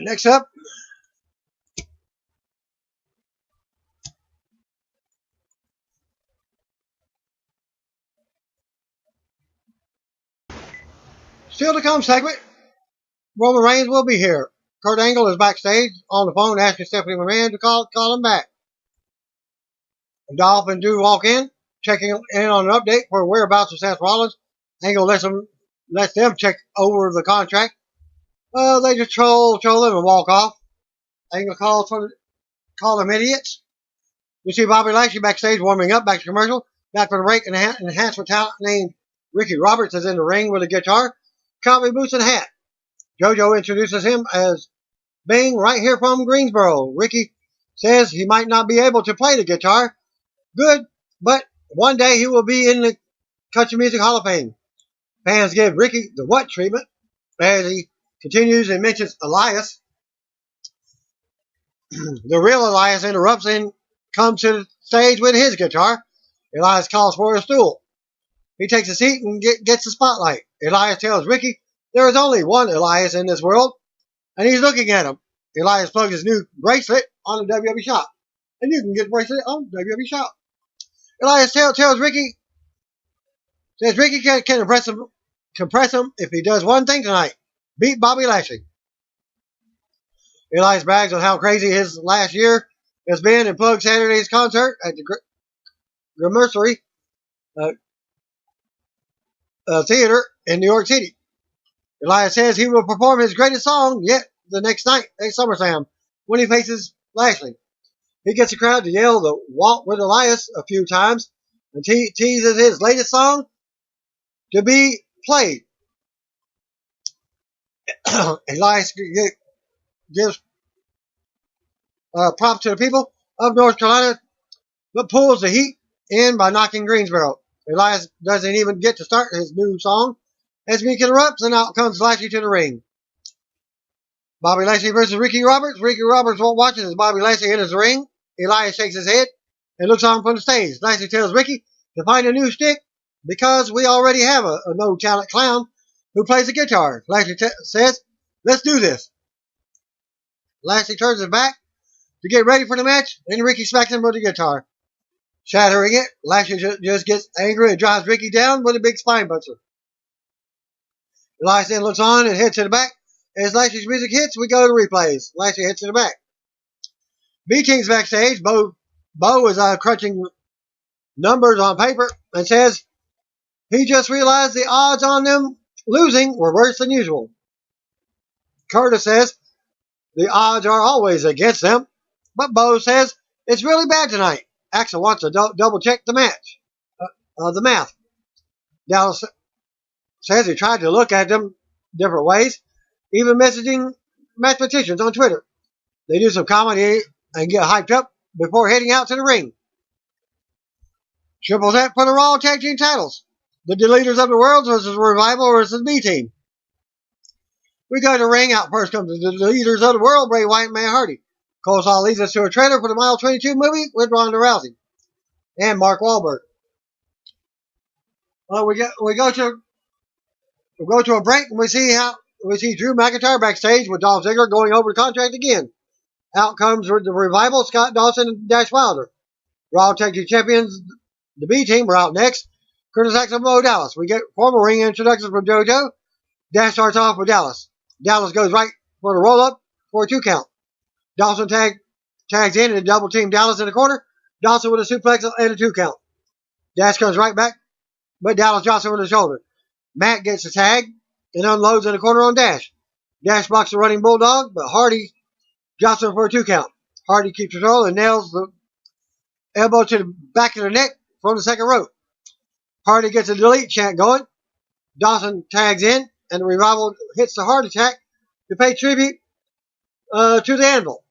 Next up, still to come segment. Roman Reigns will be here. Kurt Angle is backstage on the phone asking Stephanie McMahon to call him back. Dolph and Drew walk in, checking in on an update for whereabouts of Seth Rollins. Angle lets them check over the contract. They just troll them and walk off. Angle call them idiots. We see Bobby Lashley backstage warming up, back to commercial. Back from the break, an enhancement talent named Ricky Roberts is in the ring with a guitar, cowboy boots, and a hat. JoJo introduces him as being right here from Greensboro. Ricky says he might not be able to play the guitar good, but one day he will be in the Country Music Hall of Fame. Fans give Ricky the what treatment as he continues and mentions Elias. The real Elias interrupts and comes to the stage with his guitar. Elias calls for a stool. He takes a seat and gets the spotlight. Elias tells Ricky there is only one Elias in this world, and he's looking at him. Elias plugs his new bracelet on the WWE shop, and you can get the bracelet on the WWE shop. Elias tells Ricky, says Ricky can impress him if he does one thing tonight: beat Bobby Lashley. Elias brags on how crazy his last year has been and plugs Saturday's concert at the Gramercy Theater in New York City. Elias says he will perform his greatest song yet the next night at SummerSlam when he faces Lashley. He gets the crowd to yell the Walk with Elias a few times and teases his latest song to be played. Elias gives props to the people of North Carolina, but pulls the heat in by knocking Greensboro. Elias doesn't even get to start his new song as Meek interrupts, and out comes Lashley to the ring. Bobby Lashley versus Ricky Roberts. Ricky Roberts watches as Bobby Lashley enters the ring. Elias shakes his head and looks on from the stage. Lashley tells Ricky to find a new stick because we already have a no-talent clown who plays the guitar. Lashley says, let's do this. Lashley turns his back to get ready for the match, and Ricky smacks him with the guitar. Shattering it, Lashley just gets angry and drives Ricky down with a big spine buster. Elias then looks on and heads to the back. As Lashley's music hits, we go to replays. Lashley heads to the back. B-Team's backstage. Bo is crunching numbers on paper and says he just realized the odds on them losing were worse than usual. Curtis says the odds are always against them, but Bo says it's really bad tonight. Axel wants to double check the math. Dallas says he tried to look at them different ways, even messaging mathematicians on Twitter. They do some comedy and get hyped up before heading out to the ring. Triple threat for the Raw Tag Team titles. The Deleters of the World versus Revival versus B-Team. We go to the ring. Out first comes the Deleters of the World, Bray Wyatt and Matt Hardy. Coleslaw leads us to a trailer for the Mile 22 movie with Ronda Rousey and Mark Wahlberg. We go to a break and we see Drew McIntyre backstage with Dolph Ziggler going over the contract again. Out comes the Revival, Scott Dawson and Dash Wilder. Raw Tag Team Champions, the B Team, are out next. Curtis Axel and Mo Dallas. We get formal ring introductions from JoJo. Dash starts off with Dallas. Dallas goes right for the roll up for a 2 count. Dawson tags in and double team Dallas in the corner. Dawson with a suplex and a 2 count. Dash comes right back, but Dallas drops him on the shoulder. Matt gets the tag and unloads in the corner on Dash. Dash blocks the running Bulldog, but Hardy drops him for a 2 count. Hardy keeps control and nails the elbow to the back of the neck from the second rope. Hardy gets a delete chant going. Dawson tags in, and the Revival hits the heart attack to pay tribute to the Anvil.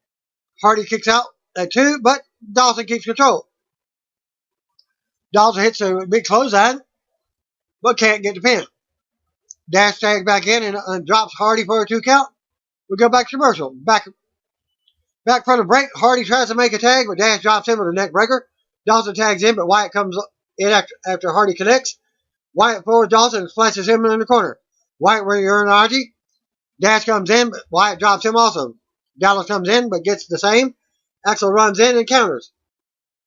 Hardy kicks out at 2, but Dawson keeps control. Dawson hits a big clothesline, but can't get the pin. Dash tags back in and drops Hardy for a 2 count. We go back to commercial. Back from the break, Hardy tries to make a tag, but Dash drops him with a neck breaker. Dawson tags in, but Wyatt comes in after Hardy connects. Wyatt forwards Dawson and splashes him in the corner. Wyatt with Uranagi. Dash comes in, but Wyatt drops him also. Dallas comes in, but gets the same. Axel runs in and counters.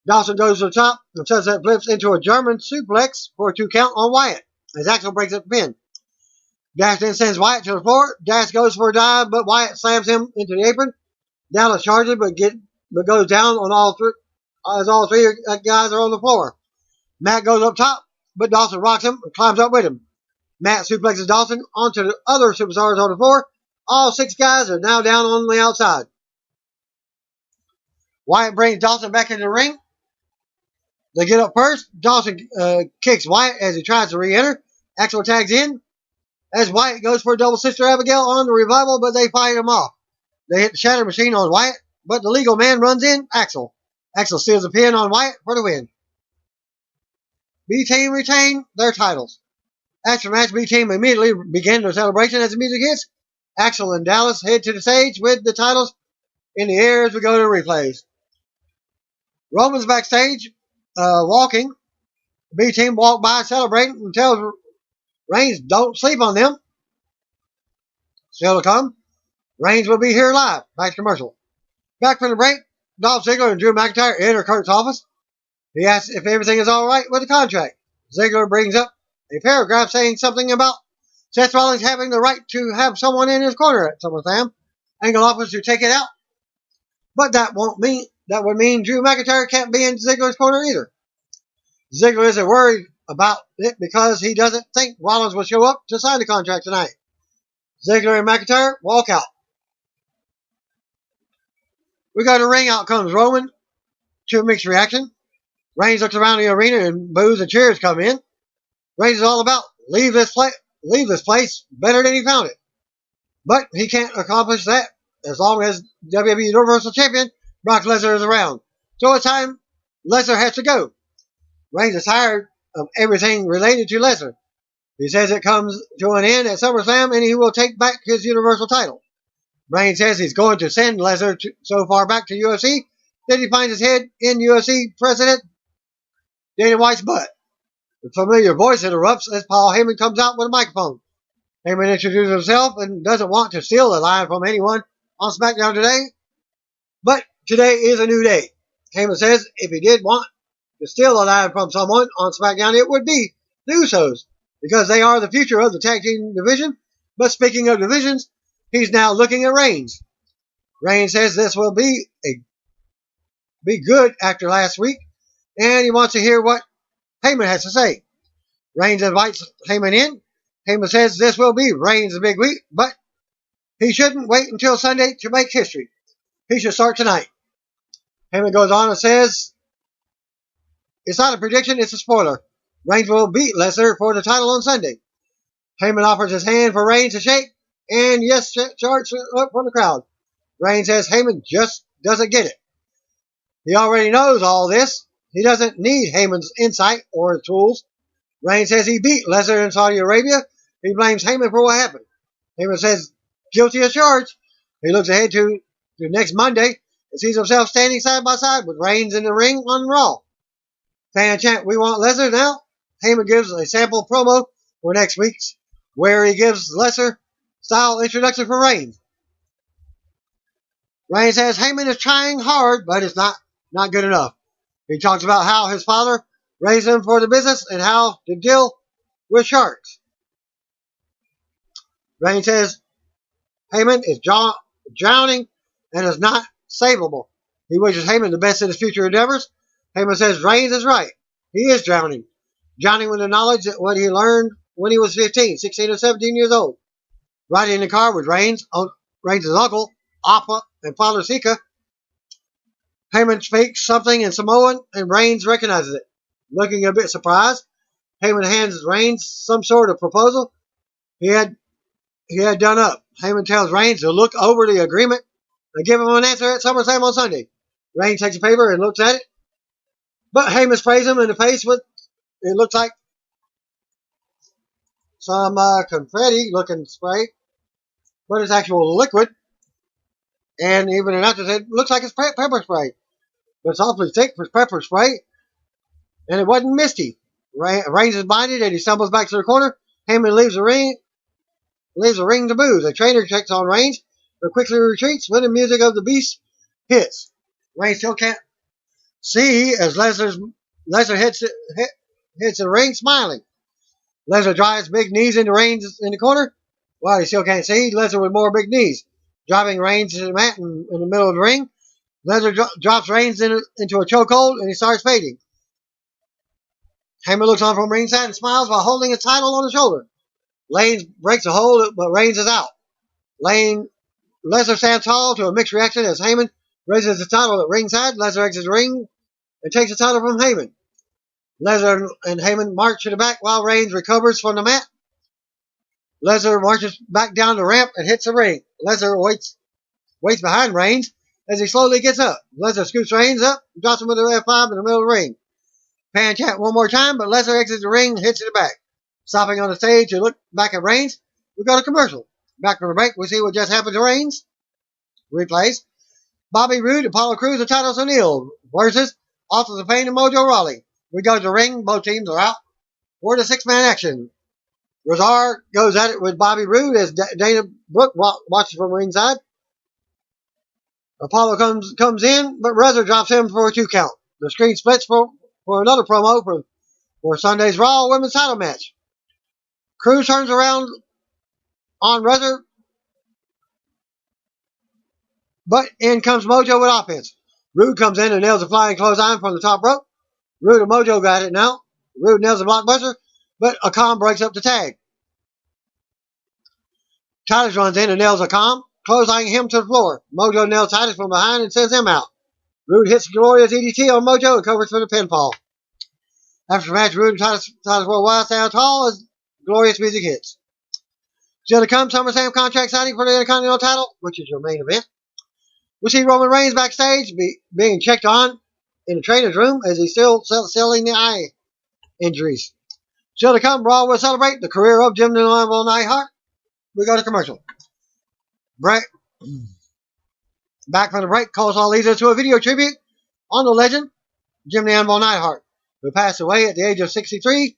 Dawson goes to the top and sunset flips into a German suplex for a 2 count on Wyatt as Axel breaks up the pin. Dash then sends Wyatt to the floor. Dash goes for a dive, but Wyatt slams him into the apron. Dallas charges, but goes down on all three as all 3 guys are on the floor. Matt goes up top, but Dawson rocks him and climbs up with him. Matt suplexes Dawson onto the other superstars on the floor. All 6 guys are now down on the outside. Wyatt brings Dawson back into the ring. They get up first. Dawson kicks Wyatt as he tries to re-enter. Axel tags in as Wyatt goes for a double Sister Abigail on the Revival, but they fight him off. They hit the Shatter Machine on Wyatt, but the legal man runs in, Axel. Axel steals a pin on Wyatt for the win. B-Team retain their titles. After the match, B-Team immediately begin their celebration as the music hits. Axel and Dallas head to the stage with the titles in the air as we go to replays. Roman's backstage, walking. B-Team walk by celebrating and tells Reigns don't sleep on them. Still to come. Reigns will be here live. Back to commercial. Back from the break, Dolph Ziggler and Drew McIntyre enter Kurt's office. He asks if everything is all right with the contract. Ziggler brings up a paragraph saying something about Seth Rollins having the right to have someone in his corner at SummerSlam. Angle offers to take it out. But that would mean Drew McIntyre can't be in Ziggler's corner either. Ziggler isn't worried about it because he doesn't think Rollins will show up to sign the contract tonight. Ziggler and McIntyre walk out. We go to ring. Out comes Roman to a mixed reaction. Reigns looks around the arena and boos and cheers come in. Reigns is all about leave this place better than he found it. But he can't accomplish that as long as WWE Universal Champion Brock Lesnar is around. So it's time Lesnar has to go. Reigns is tired of everything related to Lesnar. He says it comes to an end at SummerSlam and he will take back his Universal title. Reigns says he's going to send Lesnar so far back to UFC that he finds his head in UFC President Dana White's butt. The familiar voice interrupts as Paul Heyman comes out with a microphone. Heyman introduces himself and doesn't want to steal a line from anyone on SmackDown today. But today is a new day. Heyman says if he did want to steal a line from someone on SmackDown, it would be the Usos, because they are the future of the tag team division. But speaking of divisions, he's now looking at Reigns. Reigns says this will be good after last week, and he wants to hear what Heyman has to say. Reigns invites Heyman in. Heyman says this will be Reigns' big week, but he shouldn't wait until Sunday to make history. He should start tonight. Heyman goes on and says, it's not a prediction, it's a spoiler. Reigns will beat Lesnar for the title on Sunday. Heyman offers his hand for Reigns to shake, and yes, charge up from the crowd. Reigns says Heyman just doesn't get it. He already knows all this. He doesn't need Heyman's insight or his tools. Reigns says he beat Lesnar in Saudi Arabia. He blames Heyman for what happened. Heyman says guilty as charged. He looks ahead to next Monday and sees himself standing side by side with Reigns in the ring on Raw. Fan chant, we want Lesnar now. Heyman gives a sample promo for next week's, where he gives Lesnar style introduction for Reigns. Reigns says Heyman is trying hard, but it's not good enough. He talks about how his father raised him for the business and how to deal with sharks. Reigns says Heyman is drowning and is not savable. He wishes Heyman the best in his future endeavors. Heyman says Reigns is right. He is drowning. Drowning with the knowledge that what he learned when he was 15, 16, or 17 years old. Riding in the car with Reigns' uncle, Appa, and Father Sika. Heyman speaks something in Samoan, and Reigns recognizes it. Looking a bit surprised, Heyman hands Reigns some sort of proposal he had done up. Heyman tells Reigns to look over the agreement and give him an answer at SummerSlam on Sunday. Reigns takes the paper and looks at it, but Heyman sprays him in the face with, it looks like some confetti-looking spray, but it's actual liquid. And even an announcer said, looks like it's pepper spray, but it's awfully thick for pepper spray, and it wasn't misty. Reigns is blinded and he stumbles back to the corner. Heyman leaves the ring to booze. A trainer checks on Reigns, but quickly retreats when the music of the Beast hits. Reigns still can't see as Lesnar hits the ring, smiling. Lesnar drives big knees into Reigns in the corner. While he still can't see, Lesnar with more big knees, driving Reigns to the mat in the middle of the ring. Lesnar drops Reigns into a chokehold, and he starts fading. Heyman looks on from ringside and smiles while holding his title on his shoulder. Reigns breaks a hold, but Reigns is out. Lesnar stands tall to a mixed reaction as Heyman raises the title at ringside. Lesnar exits the ring and takes the title from Heyman. Lesnar and Heyman march to the back while Reigns recovers from the mat. Lesnar marches back down the ramp and hits the ring. Lesnar waits behind Reigns as he slowly gets up. Lesnar scoops Reigns up and drops him with an F5 in the middle of the ring. Pan chant one more time, but Lesnar exits the ring and hits to the back. Stopping on the stage to look back at Reigns, we go to commercial. Back from the break, we see what just happened to Reigns. Replays. Bobby Roode, Apollo Crews, and Titus O'Neil versus Authors of Pain and Mojo Rawley. We go to the ring. Both teams are out for the six-man action. Razor goes at it with Bobby Roode as Dana Brooke watches from ringside. Apollo comes in, but Razor drops him for a 2 count. The screen splits for another promo for Sunday's Raw Women's Title match. Crews turns around on Razor, but in comes Mojo with offense. Roode comes in and nails a flying clothesline from the top rope. Roode and Mojo got it now. Roode nails a blockbuster, but Akam breaks up the tag. Titus runs in and nails Akam, clotheslining him to the floor. Mojo nails Titus from behind and sends him out. Roode hits glorious EDT on Mojo and covers for the pinfall. After the match, Roode and Titus Worldwide stand tall as glorious music hits. Still to come, SummerSlam contract signing for the Intercontinental title, which is your main event. We see Roman Reigns backstage being checked on in the trainer's room as he's still selling the eye injuries. Still to come, Raw will celebrate the career of Jim Anvil Neidhart. We go to commercial. Back from the break, calls all leads us to a video tribute on the legend, Jim the Anvil Neidhart, who passed away at the age of 63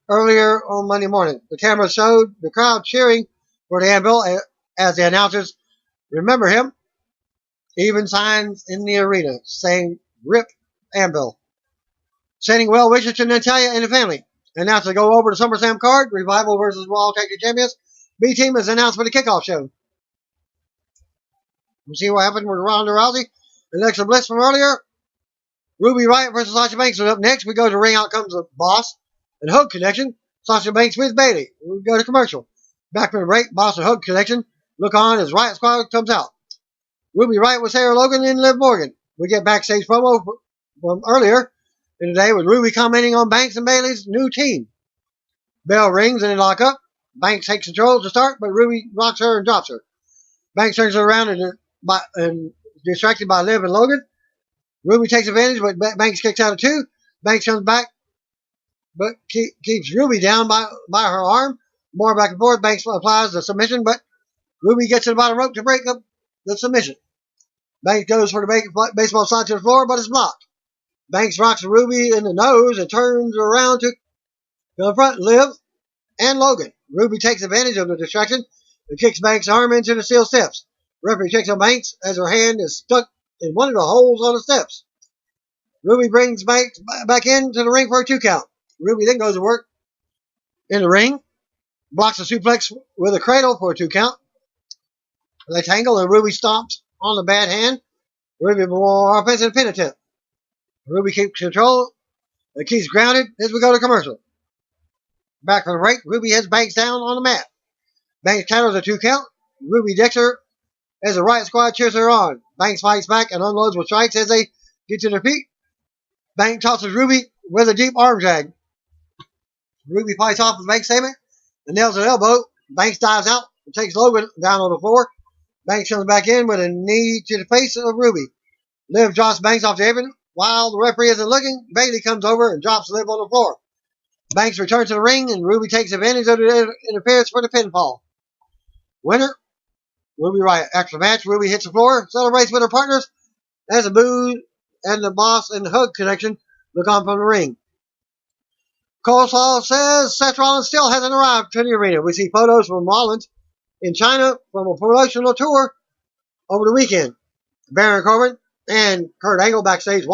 earlier on Monday morning. The camera showed the crowd cheering for the Anvil as the announcers remember him. Even signs in the arena saying, "Rip Anvil." Sending well wishes to Natalia and the family. Announced to go over the SummerSlam card, Revival versus Raw Tag Team Champions. B Team is announced for the kickoff show. We'll see what happened with Ronda Rousey and Alexa Bliss from earlier. Ruby Riott versus Sasha Banks is up next. We go to ring. Out comes the Boss and Hook Connection. Sasha Banks with Bayley. We go to commercial. Back from the break, Boss and Hook Connection look on as Riott Squad comes out. Ruby Riott with Sarah Logan and Liv Morgan. We get backstage promo from earlier in the day with Ruby commenting on Banks and Bayley's new team. Bell rings and they lock up. Banks takes control to start, but Ruby rocks her and drops her. Banks turns her around and distracted by Liv and Logan. Ruby takes advantage, but Banks kicks out of 2. Banks comes back, but keeps Ruby down by her arm. More back and forth. Banks applies the submission, but Ruby gets to the bottom rope to break up the submission. Banks goes for the baseball slide to the floor, but it's blocked. Banks rocks Ruby in the nose and turns around to confront Liv and Logan. Ruby takes advantage of the distraction and kicks Banks' arm into the steel steps. Referee checks on Banks as her hand is stuck in one of the holes on the steps. Ruby brings Banks back into the ring for a 2 count. Ruby then goes to work in the ring, blocks a suplex with a cradle for a 2 count. They tangle and Ruby stomps on the bad hand. Ruby more offensive pin attempt. Ruby keeps control and keeps grounded as we go to commercial. Back from the break, Ruby heads Banks down on the mat. Banks counters a 2 count. Ruby Dexter as the Riot Squad cheers her on. Banks fights back and unloads with strikes as they get to their feet. Banks tosses Ruby with a deep arm drag. Ruby fights off with Banks' statement and nails an elbow. Banks dives out and takes Logan down on the floor. Banks comes back in with a knee to the face of Ruby. Liv drops Banks off the apron. While the referee isn't looking, Bailey comes over and drops Liv on the floor. Banks returns to the ring, and Ruby takes advantage of the interference for the pinfall. Winner, Ruby Riot. After the match, Ruby hits the floor, celebrates with her partners, as the Boo and the Boss and the Hug connection look on from the ring. Coleslaw says Seth Rollins still hasn't arrived to the arena. We see photos from Rollins in China from a promotional tour over the weekend. Baron Corbin and Kurt Angle backstage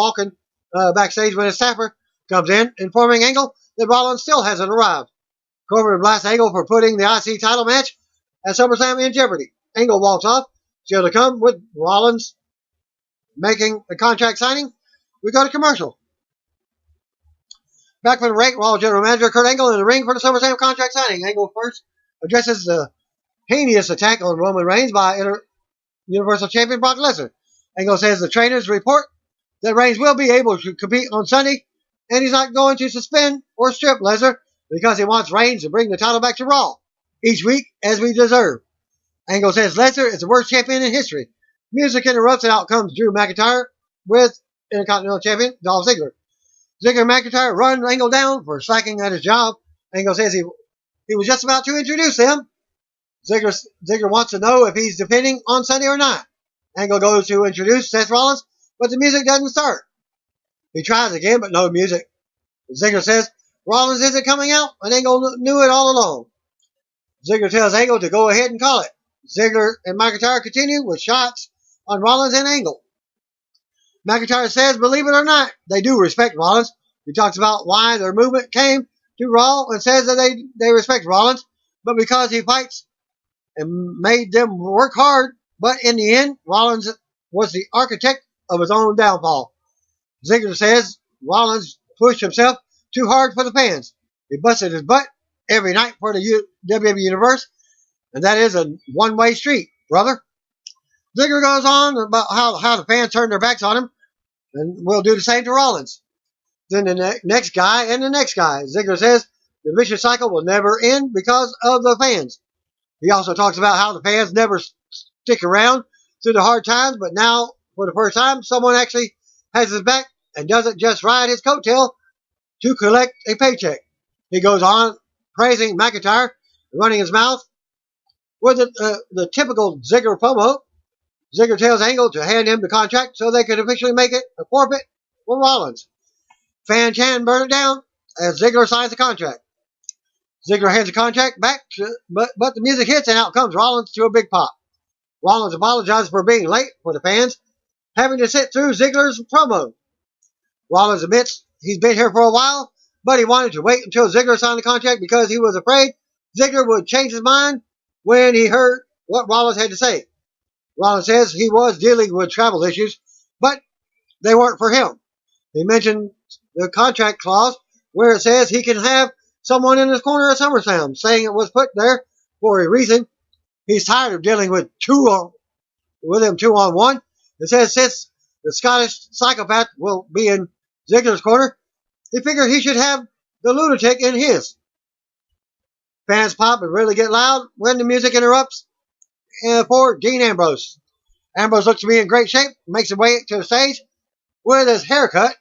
backstage when his staffer comes in, informing Angle that Rollins still hasn't arrived. Corbin blasts Angle for putting the IC title match at SummerSlam in jeopardy. Angle walks off, still to come with Rollins making the contract signing. We go to commercial. Back from the break, Raw General Manager Kurt Angle in the ring for the SummerSlam contract signing. Angle first addresses the heinous attack on Roman Reigns by Universal Champion Brock Lesnar. Angle says the trainers report that Reigns will be able to compete on Sunday, and he's not going to suspend or strip Lesnar because he wants Reigns to bring the title back to Raw each week as we deserve. Angle says Lesnar is the worst champion in history. Music interrupts and out comes Drew McIntyre with Intercontinental Champion Dolph Ziggler. Ziggler and McIntyre run Angle down for slacking at his job. Angle says he was just about to introduce them. Ziggler wants to know if he's defending on Sunday or not. Angle goes to introduce Seth Rollins, but the music doesn't start. He tries again, but no music. Ziggler says Rollins isn't coming out, and Angle knew it all along. Ziggler tells Angle to go ahead and call it. Ziggler and McIntyre continue with shots on Rollins and Angle. McIntyre says, believe it or not, they do respect Rollins. He talks about why their movement came to Raw and says that they respect Rollins, but because he fights and made them work hard. But in the end, Rollins was the architect of his own downfall. Ziggler says Rollins pushed himself too hard for the fans. He busted his butt every night for the WWE Universe, and that is a one-way street, brother. Ziggler goes on about how the fans turned their backs on him, and will do the same to Rollins. Then the next guy and the next guy. Ziggler says the vicious cycle will never end because of the fans. He also talks about how the fans never stick around through the hard times, but now, for the first time, someone actually has his back and doesn't just ride his coattail to collect a paycheck. He goes on praising McIntyre, running his mouth with the typical Ziggler promo. Ziggler tells Angle to hand him the contract so they could officially make it a forfeit for Rollins. Fan chant burn it down as Ziggler signs the contract. Ziggler hands the contract back, but the music hits and out comes Rollins to a big pop. Rollins apologizes for being late for the fans, having to sit through Ziggler's promo. Rollins admits he's been here for a while, but he wanted to wait until Ziggler signed the contract because he was afraid Ziggler would change his mind when he heard what Rollins had to say. Rollins says he was dealing with travel issues, but they weren't for him. He mentioned the contract clause where it says he can have someone in his corner at SummerSlam, saying it was put there for a reason. He's tired of dealing with him 2-on-1. It says since the Scottish psychopath will be in Ziggler's corner, he figured he should have the lunatic in his. Fans pop and really get loud when the music interrupts for Dean Ambrose. Ambrose looks to be in great shape, makes his way to the stage with his haircut,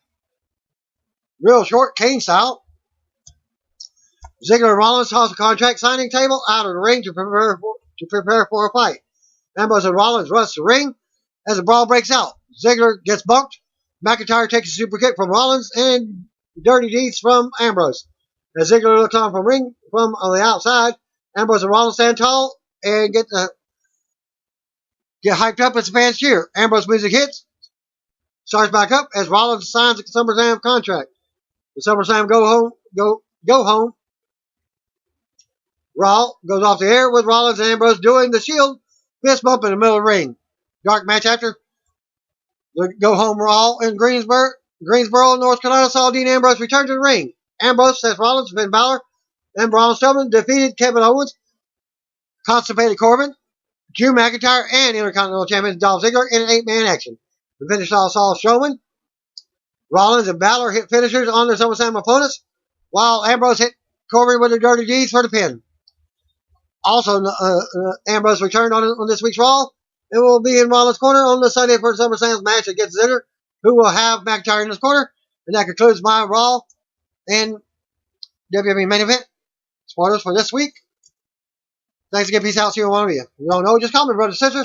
real short, Kane style. Ziggler and Rollins toss the contract signing table out of the ring to prepare for a fight. Ambrose and Rollins rush the ring as the brawl breaks out. Ziggler gets bumped. McIntyre takes a super kick from Rollins and dirty deeds from Ambrose. As Ziggler looks on from the outside, Ambrose and Rollins stand tall and get hyped up as the fans cheer. Ambrose music hits, starts back up as Rollins signs the SummerSlam contract. The SummerSlam go home. Raw goes off the air with Rollins and Ambrose doing the Shield fist bump in the middle of the ring. Dark match after the go home Raw in Greensboro, North Carolina saw Dean Ambrose return to the ring. Ambrose, Seth Rollins, Finn Balor, and Braun Strowman defeated Kevin Owens, Constipated Corbin, Drew McIntyre, and Intercontinental Champion Dolph Ziggler in an 8-man action. The finish saw Strowman, Rollins, and Balor hit finishers on their SummerSlam opponents, while Ambrose hit Corbin with the Dirty Deeds for the pin. Also, Ambrose returned on this week's Raw and will be in Rollins' corner on the Sunday for SummerSlam's match against Ziggler, who will have McIntyre in his corner. And that concludes my Raw and WWE main event spoilers for this week. Thanks again. Peace out. See you one of you. You don't know, just call me, brothers and sisters.